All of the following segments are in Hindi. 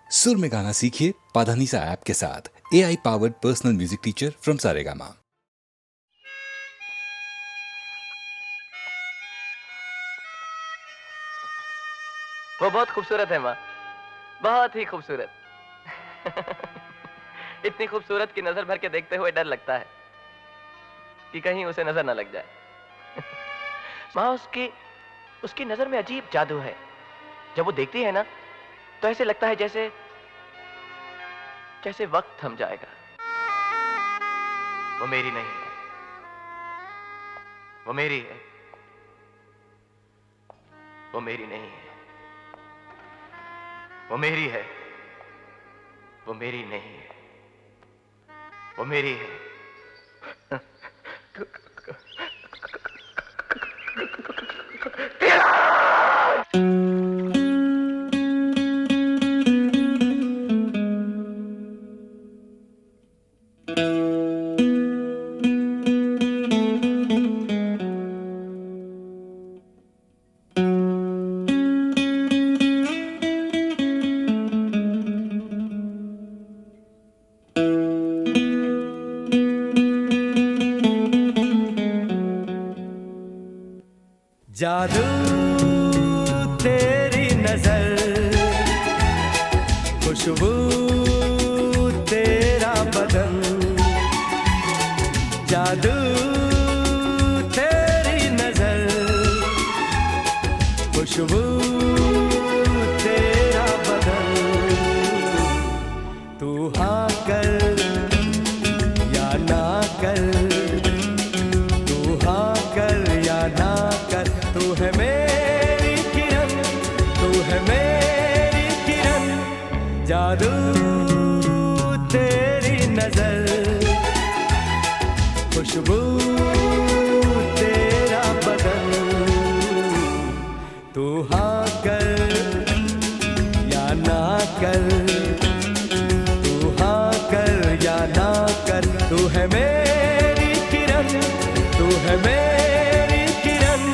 सुर में गाना सीखिए पाधानीसा ऐप के साथ। AI powered personal music teacher from Saregama. वो बहुत खूबसूरत है माँ, बहुत ही खूबसूरत। इतनी खूबसूरत की नजर भर के देखते हुए डर लगता है कि कहीं उसे नजर ना लग जाए। माँ, उसकी नजर में अजीब जादू है। जब वो देखती है ना तो ऐसे लगता है जैसे वक्त थम जाएगा। वो मेरी नहीं है, वो मेरी है, वो मेरी नहीं है, वो मेरी है, वो मेरी नहीं है, वो मेरी है। जादू तेरी नजर, खुशबू तेरा बदन, जादू तेरी नजर, खुशबू तेरा बदन। तू हाँ कर या ना कर, तू हाँ कर या ना कर, तू है मेरी किरण, तू है मेरी किरण। जादू तेरी नजर, खुशबू तेरा बदन। तू हाँ कर या ना कर, तू हाँ कर या ना कर, तू है मेरी किरण, तू है मेरी किरण।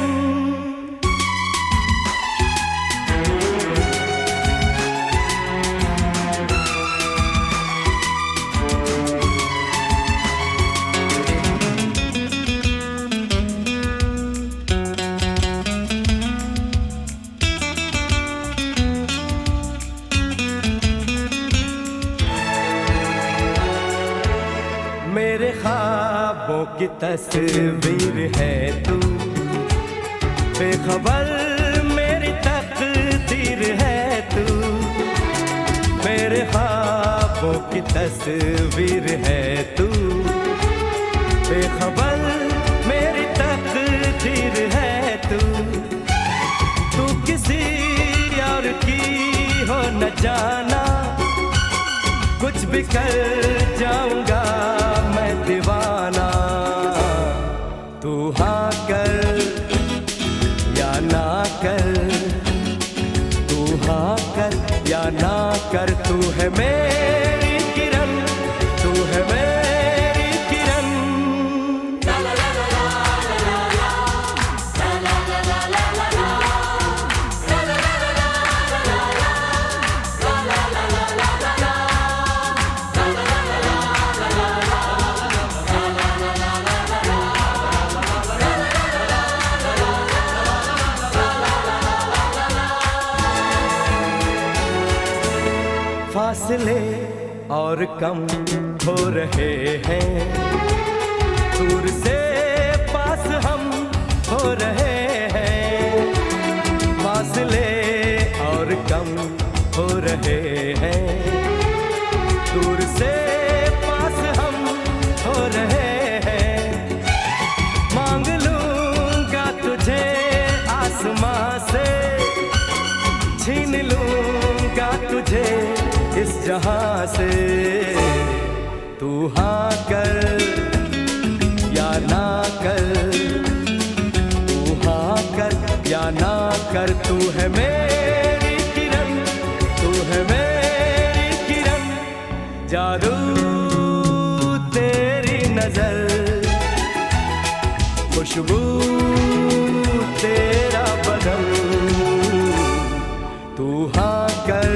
मेरे ख्वाबों की तस्वीर है तू, बेखबर मेरी तकदीर है तू। मेरे ख्वाबों की तस्वीर है तू, बेखबर मेरी तकदीर है तू। तू किसी और की हो न जाना, कुछ भी कर जाऊंगा मैं दीवाना। तू हाँ कर या ना कर, तू हाँ कर या ना कर, तू है मेरी किरण, तू है मेरी किरण। फासले और कम हो रहे हैं, दूर से पास हम हो रहे हैं। फासले और कम हो रहे हैं, दूर से पास हम हो रहे हैं। मांग लूंगा तुझे आसमां से, छीन लूंगा तुझे इस जहां से। तू हाँ कर या ना कर, तू हाँ कर या ना कर, तू है मेरी किरण, तू है मेरी किरण। जादू तेरी नजर, खुशबू तेरा बदन। तू हाँ कर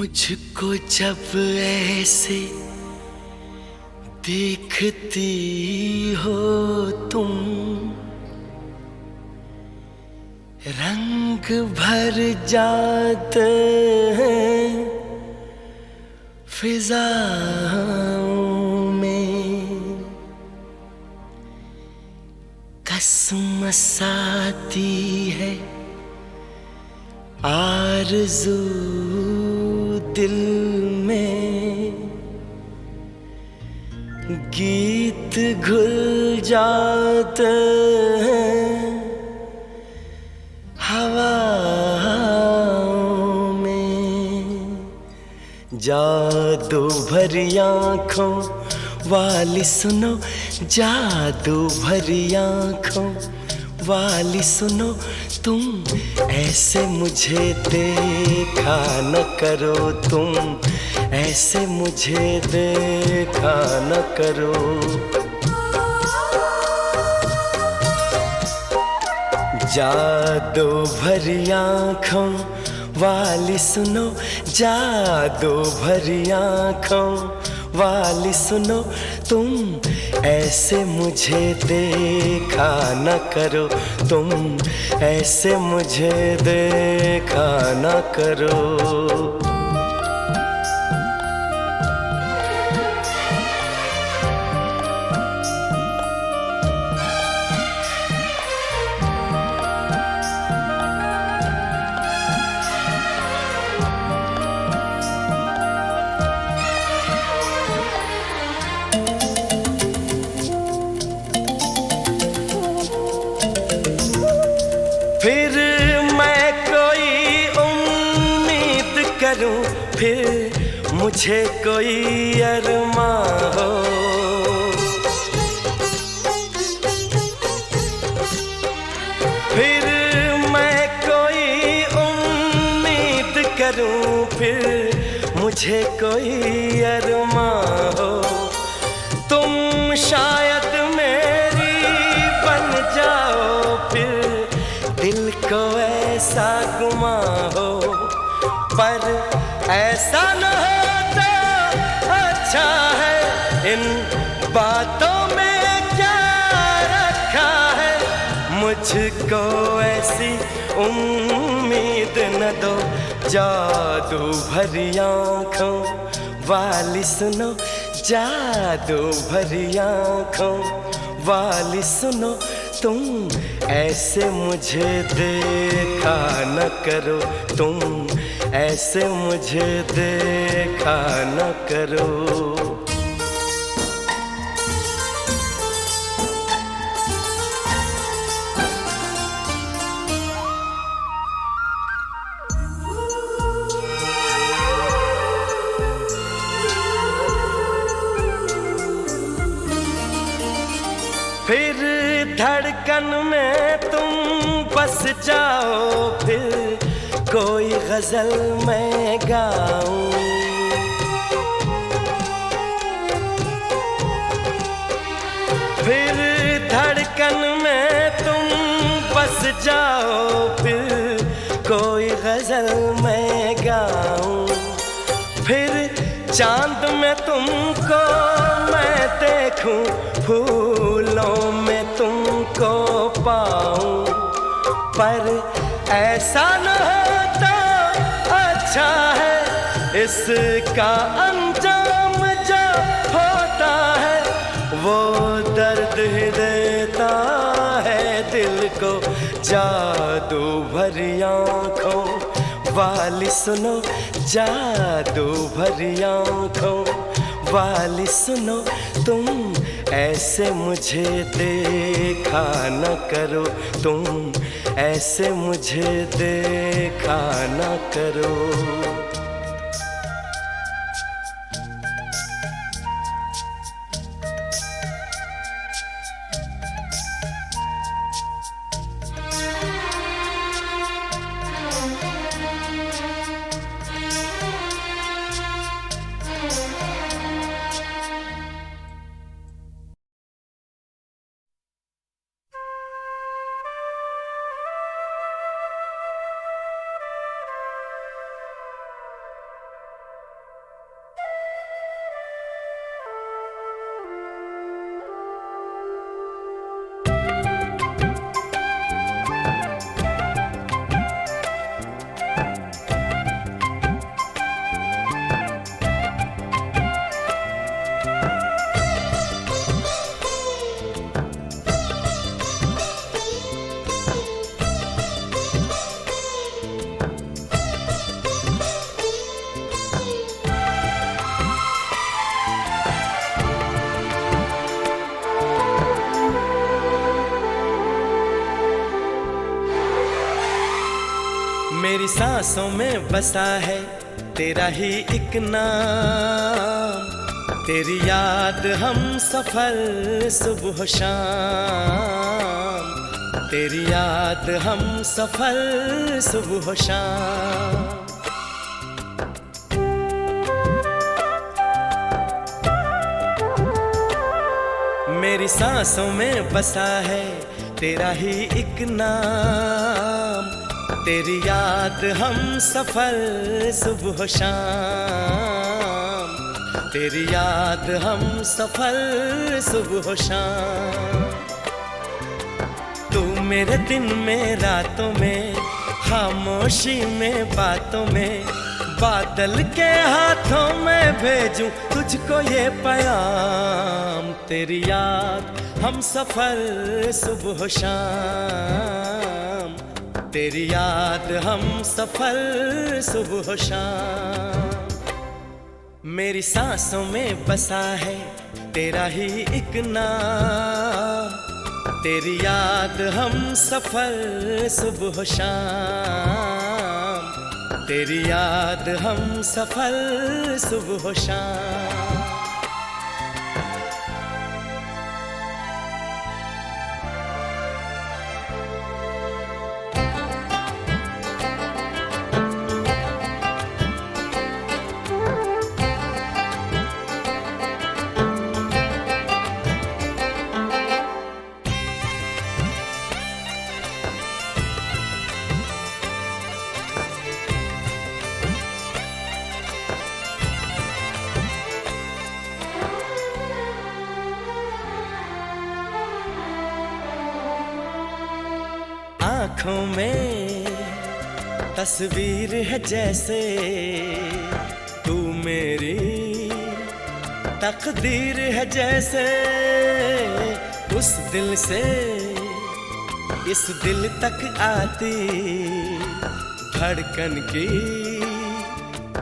मुझको जब ऐसे देखती हो तुम, रंग भर जाते हैं फिजाओं में, कसमस आती है आरज़ू दिल में, गीत घुल जाते हैं हवाओं में। जादू भरी आँखों वाली सुनो, जादू भरी आँखों वाली सुनो, तुम ऐसे मुझे देखा न करो, तुम ऐसे मुझे देखा न करो। जादू भरी आँखों वाली सुनो, जादू भरी आँखों वाली सुनो, तुम ऐसे मुझे देखा न करो, तुम ऐसे मुझे देखा न करो। फिर मैं कोई उम्मीद करूं, फिर मुझे कोई अरमां हो, फिर मैं कोई उम्मीद करूं, फिर मुझे कोई अरमां हो। तुम शायद मेरी बन जाओ, फिर दिल को ऐसा गुमा हो, पर ऐसा न होता अच्छा है। इन बातों में क्या रखा है, मुझको ऐसी उम्मीद न दो। जादू भरी आँखों वाली सुनो, जादू भरी आँखों वाली सुनो, तुम ऐसे मुझे देखा न करो, तुम ऐसे मुझे देखा न करो। फिर धड़कन में तुम बस जाओ, फिर कोई गजल मैं गाऊं, फिर धड़कन में तुम बस जाओ, फिर कोई गजल मैं गाऊं, फिर चांद में तुमको मैं देखूं, फूलों में तुमको पाऊं, पर ऐसा न होता अच्छा है। इसका अंजाम जो होता है, वो दर्द ही देता है दिल को। जादू भरी आँखों वाली सुनो, जादू भरी आँखों वाली सुनो, तुम ऐसे मुझे देखा न करो, तुम ऐसे मुझे देखा न करो। मेरी सांसों में बसा है तेरा ही एक नाम, तेरी याद हम सफर सुबह शाम, तेरी याद हम सफर सुबह शाम। मेरी सांसों में बसा है तेरा ही एक नाम, तेरी याद हम सफर सुबह शाम, तेरी याद हम सफर सुबह शाम। तू मेरे दिन में रातों में, खामोशी में बातों में, बादल के हाथों में भेजूं तुझको ये पैगाम, तेरी याद हम सफर सुबह शाम, तेरी याद हम सफर सुबह शाम। मेरी सांसों में बसा है तेरा ही एक नाम, तेरी याद हम सफर सुबह शाम, तेरी याद हम सफर सुबह शाम। आँखों में तस्वीर है जैसे तू मेरी तकदीर है जैसे, उस दिल से इस दिल तक आती धड़कन की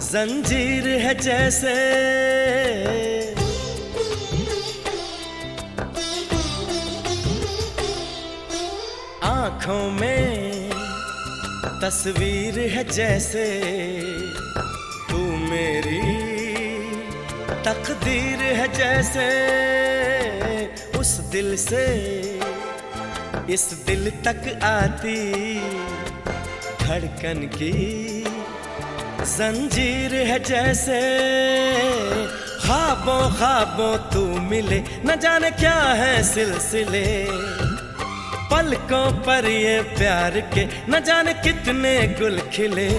जंजीर है जैसे। आँखों में तस्वीर है जैसे तू मेरी तकदीर है जैसे, उस दिल से इस दिल तक आती धड़कन की जंजीर है जैसे। ख्वाबों ख्वाबों तू मिले न जाने क्या है सिलसिले, पलकों पर ये प्यार के न जाने कितने गुल खिले,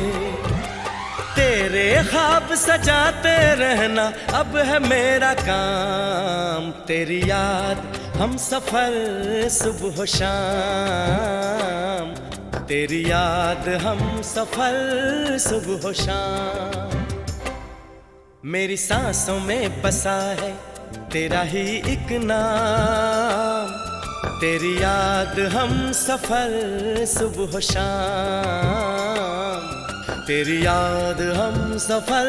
तेरे ख्वाब सजाते रहना अब है मेरा काम, तेरी याद हम सफर सुबह शाम, तेरी याद हम सफर सुबह शाम। मेरी सांसों में बसा है तेरा ही एक नाम, तेरी याद हम सफर सुबह शाम, तेरी याद हम सफर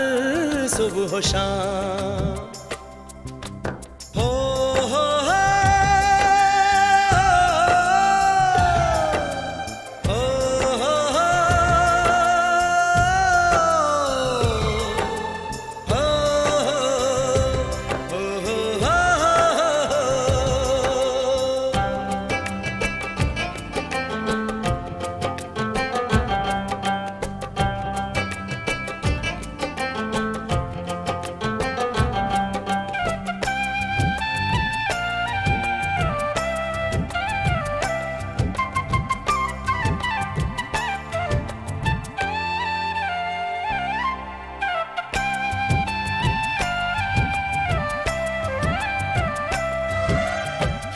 सुबह शाम। हो हो हो हो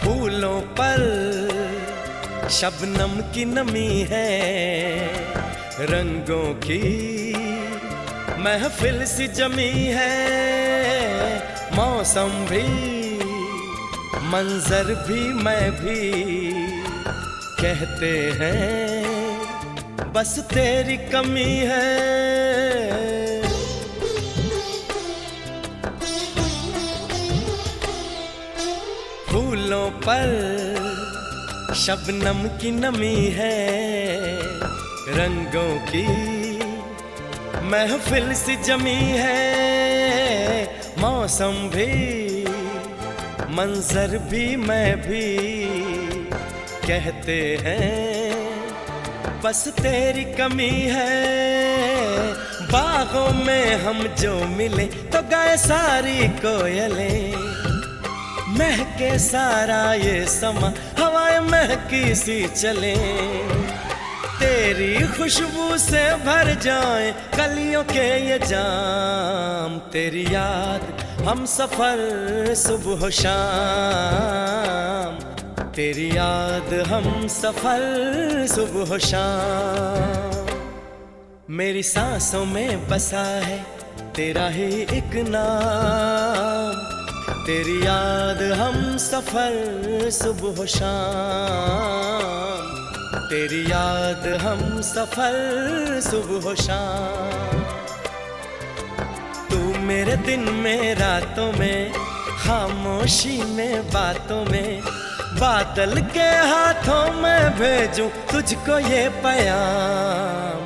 फूलों पर शबनम की नमी है, रंगों की महफिल सी जमी है, मौसम भी मंजर भी मैं भी कहते हैं बस तेरी कमी है। फूलों पर शबनम की नमी है, रंगों की महफिल सी जमी है, मौसम भी मंजर भी मैं भी कहते हैं बस तेरी कमी है। बागों में हम जो मिले तो गाए सारी कोयलें, महके सारा ये समा हवाएं महकी सी चले, तेरी खुशबू से भर जाए कलियों के ये जाम। तेरी याद हम सफर सुबह शाम, तेरी याद हम सफर सुबह शाम। मेरी सांसों में बसा है तेरा ही एक नाम, तेरी याद हम सफर सुबह शाम, तेरी याद हम सफर सुबह शाम। तू मेरे दिन में रातों में, खामोशी में बातों में, बादल के हाथों में भेजूं तुझको ये पैगाम।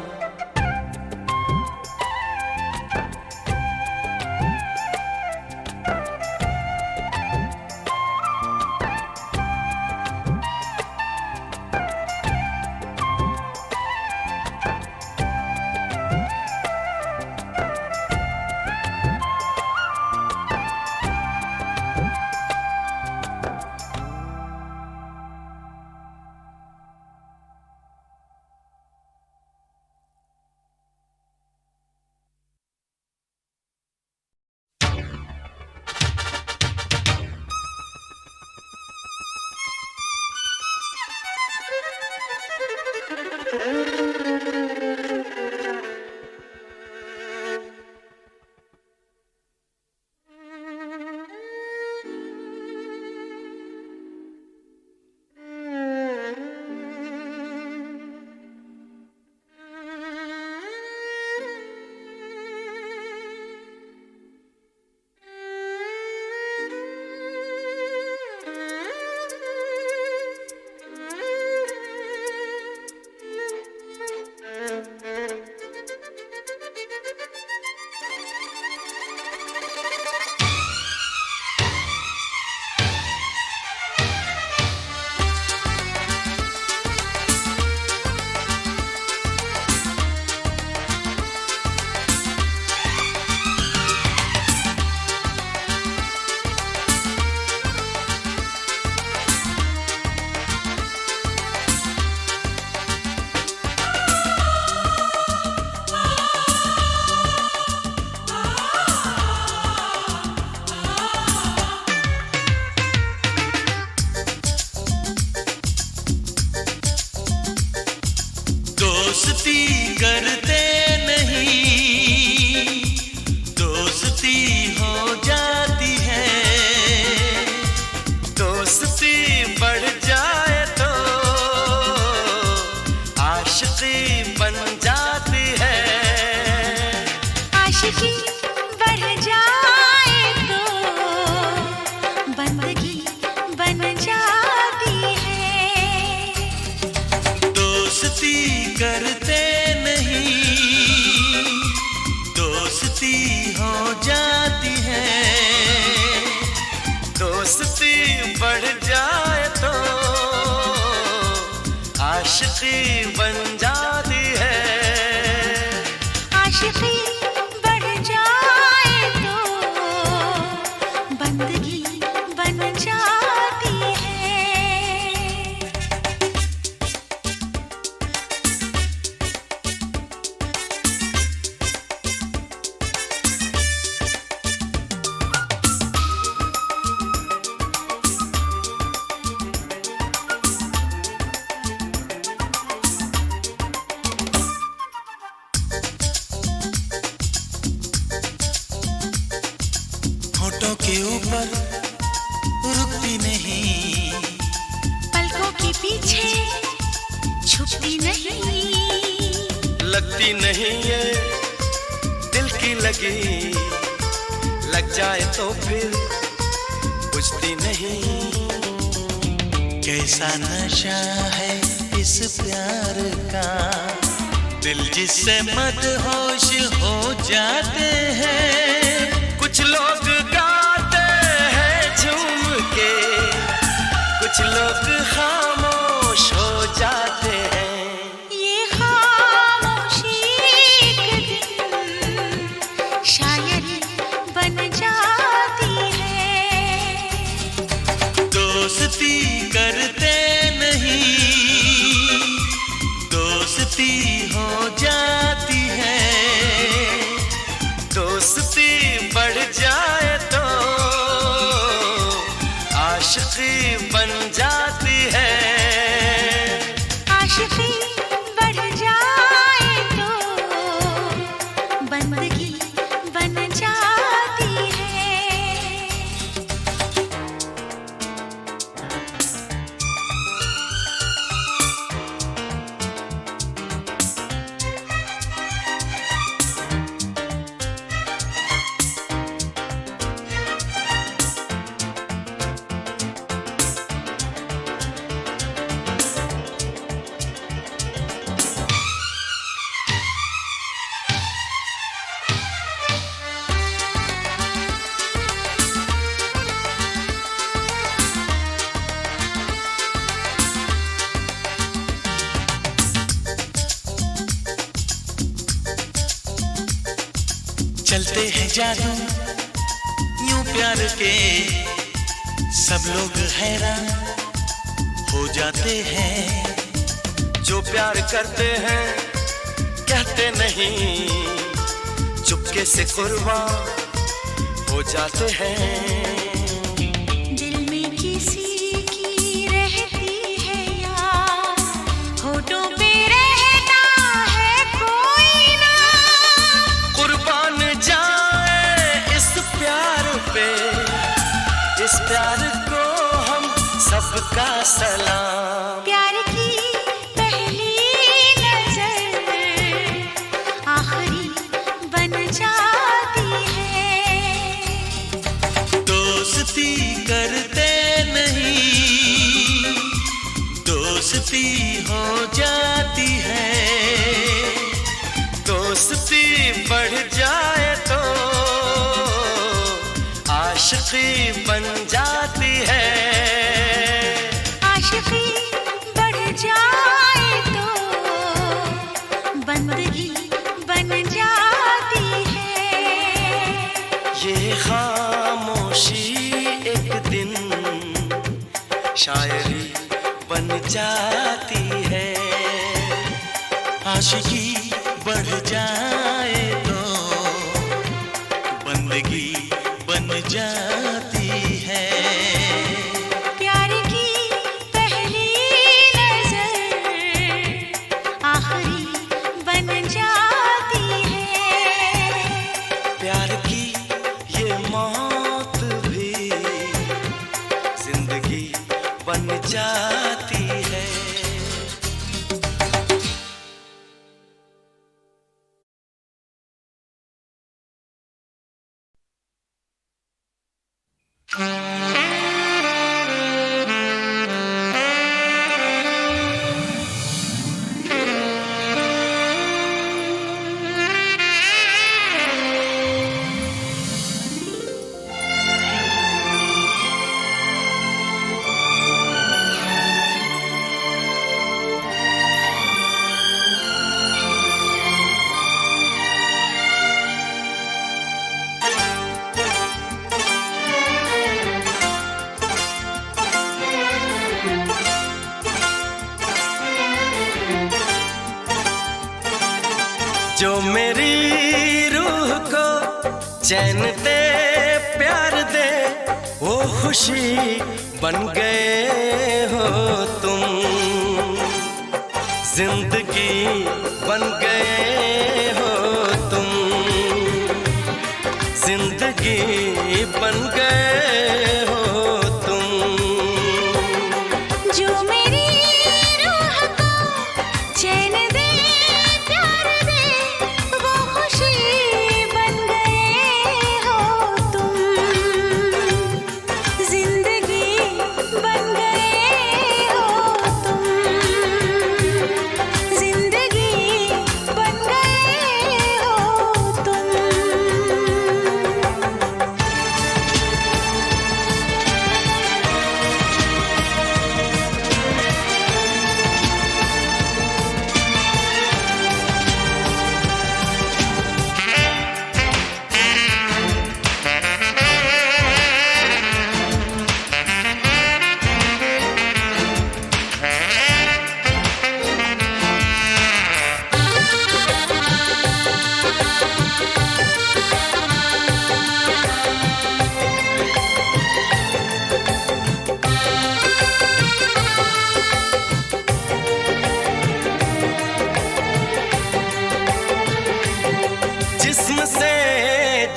कैसा नशा है इस प्यार का, दिल जिससे मदहोश हो जाते हैं। कुछ लोग गाते हैं झूम के, कुछ लोग खामोश हो जाते हैं। ये खामोशी एक दिन शायरी बन जाती है। दोस्ती करते नहीं, दोस्ती हो जाती है। दोस्ती बढ़ जाए तो आशिकी बन जाती है। आशिकी बढ़ जाए तो बंदगी बन जाती है। चलते हैं जादू यूं प्यार के, सब लोग हैरान हो जाते हैं। जो प्यार करते हैं कहते नहीं, चुपके से कुर्बान हो जाते हैं। दिल में किसी की रहती है यार, होठों पे रहता है कोई ना। कुर्बान जाए इस प्यार पे, इस प्यार को हम सबका सलाम। प्यार की पहली नजर आखिरी बन जाती है। दोस्ती करते नहीं, दोस्ती हो जाती है। दोस्ती बढ़ जाए तो आशिकी बन जाती है। आशिकी बढ़ जाए तो बंदगी बन जाती है। ये खामोशी एक दिन शायरी बन जाती है। आशिकी बढ़ जाए तो बंदगी बन जाती है। प्यार की पहली नजर आखिरी बन जाती है। प्यार की ये मौत भी जिंदगी बन जाती है। जो मेरी रूह को चैन दे, प्यार दे, वो खुशी बन गए हो तुम। जिंदगी बन गए हो तुम, जिंदगी बन गए हो तुम। जो मेरी रूह को चैन दे, प्यार दे, वो खुशी बन गए हो तुम। जिंदगी बन गए हो तुम, जिंदगी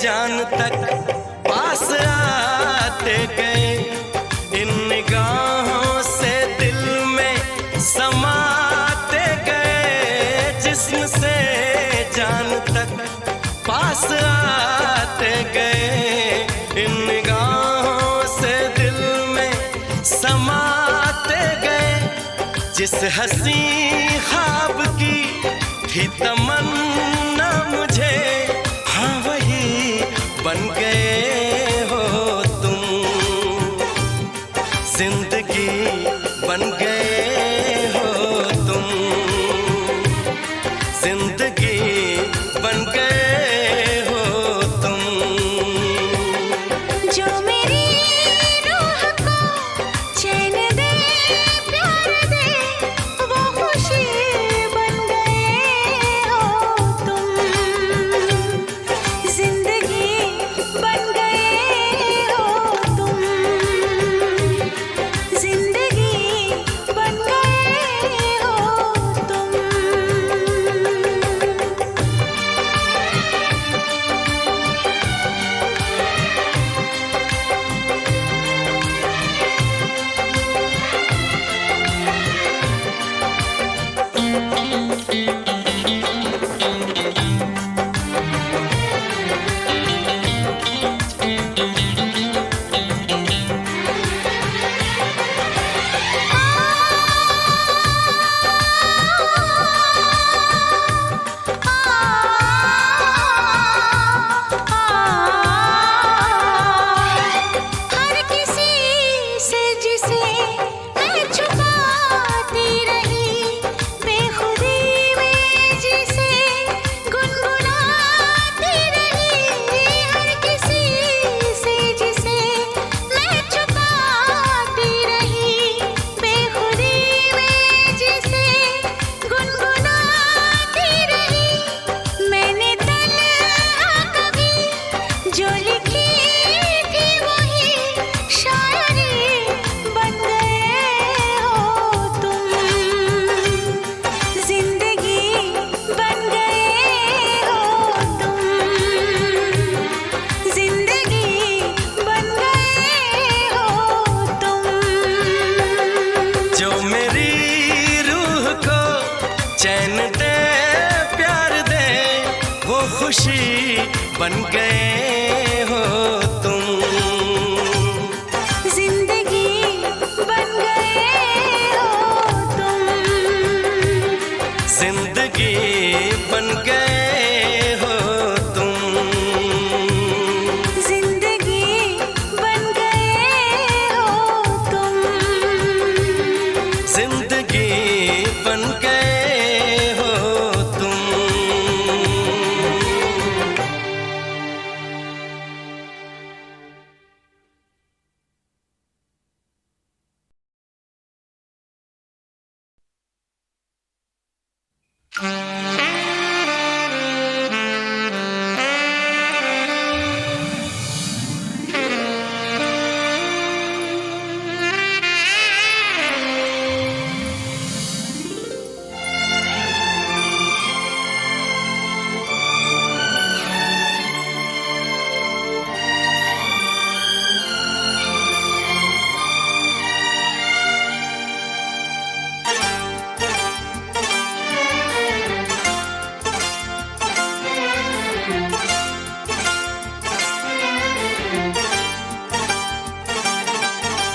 जान तक पास आते गए, इन निगाहों से दिल में समाते गए। जिस्म से जान तक पास आते गए, इन निगाहों से दिल में समाते गए। जिस हंसी ख्वाब की थी तमन्ना मुझे, हाँ वही बन गए हो तुम। जिंदगी बन गए हो तुम, जिंदगी बन गए हो तुम। जो मेरी रूह को चैन दे प्यार दे, वो खुशी बन गए हो तुम। जिंदगी बन गए हो तुम, जिंदगी बन गए हो तुम। हर किसी से जिसे मैं छुपाती रही, बेखुदी में जिसे गुनगुनाती रही। हर किसी से जिसे मैं छुपाती रही, बेखुदी में जिसे गुनगुनाती रही। मैंने तन्हा कभी जो लिखी थी वही शायरी बन गए हो तुम। जिंदगी बन गए हो तुम, जिंदगी बन गए हो तुम। जो मेरी रूह को चैन दे प्यार दे, वो खुशी बन गए हो तुम। जिंदगी बन गए हो तुम, जिंदगी बन गए हो तुम। जिंदगी बन गए हो तुम। जिंदगी बन गए हो तुम।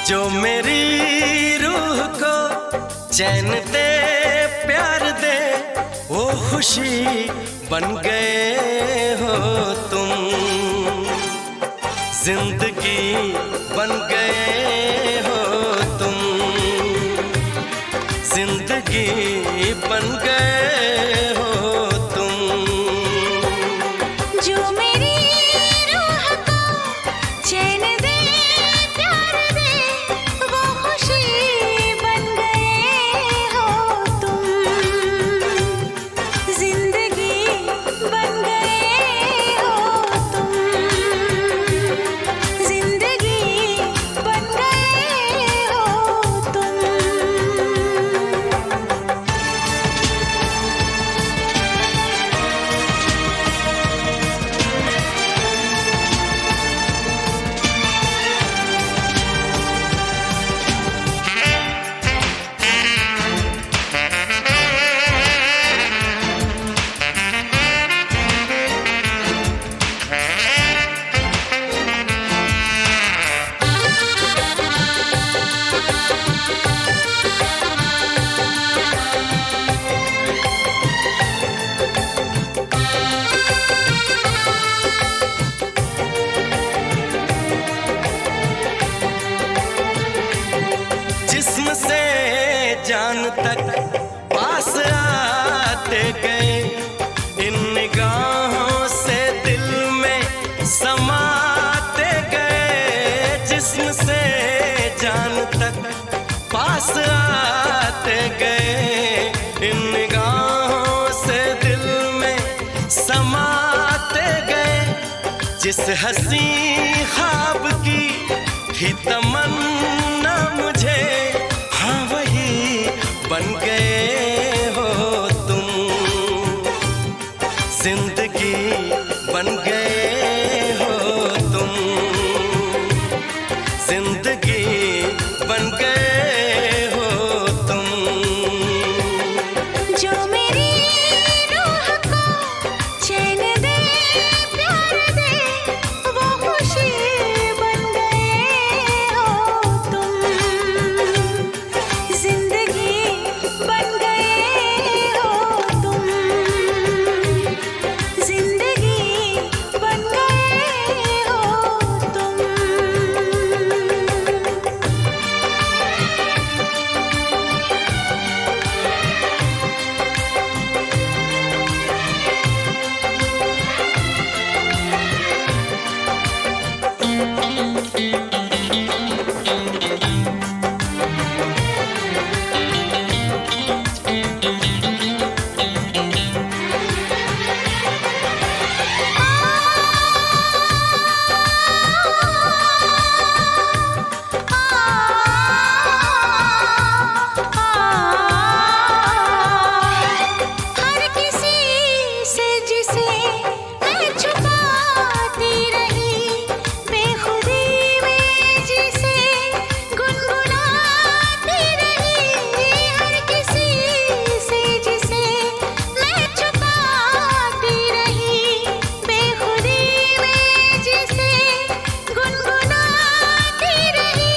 जो मेरी रूह को चैन दे प्यार दे, वो खुशी बन गए हो तुम। जिंदगी बन गए हो तुम, जिंदगी बन गए हो तुम। जो मेरी रूह को चैन दे प्यार दे, वो खुशी बन गए हो तुम। जिंदगी बन गए हो तुम, जिंदगी बन गए हो तुम। आते गए, इन निगाहों से दिल में समाते गए, जिस्म से जान तक पास आते गए, इन निगाहों से दिल में समाते गए, जिस हंसी ख्वाब की थी तमन्ना मुझे, हाँ वही बन गए हो तुम, जिंदगी बन गए हो तुम, जिंदगी बन गए हो तुम। जो मेरी रूह को चैन दे प्यार दे, वो खुशी बन गए हो तुम, जिंदगी बन गए हो तुम, जिंदगी बन गए हो तुम। हर किसी से जिसे मैं छुपाती रही, बेखुदी में जिसे गुनगुनाती रही, हर किसी से जिसे मैं छुपाती रही, बेखुदी में जिसे गुनगुनाती रही,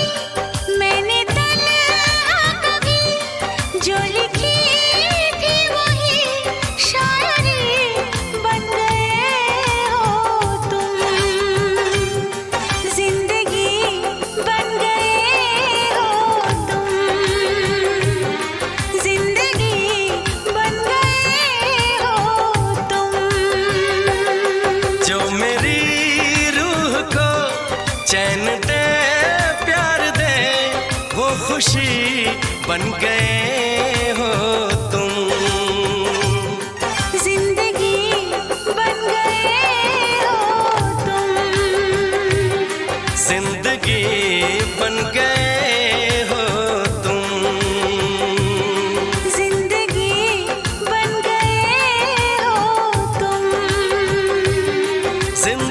मैंने तन्हा कभी जो लिखी थी वही शायरी बन गए हो तुम, जिंदगी बन गए हो तुम, जिंदगी बन गए हो तुम। जो मेरी रूह को चैन दे प्यार दे, वो खुशी बन गए हो तुम, जिंदगी बन गए हो तुम, जिंदगी बन गए हो तुम, जिंदगी बन गए हो तुम। जिंदगी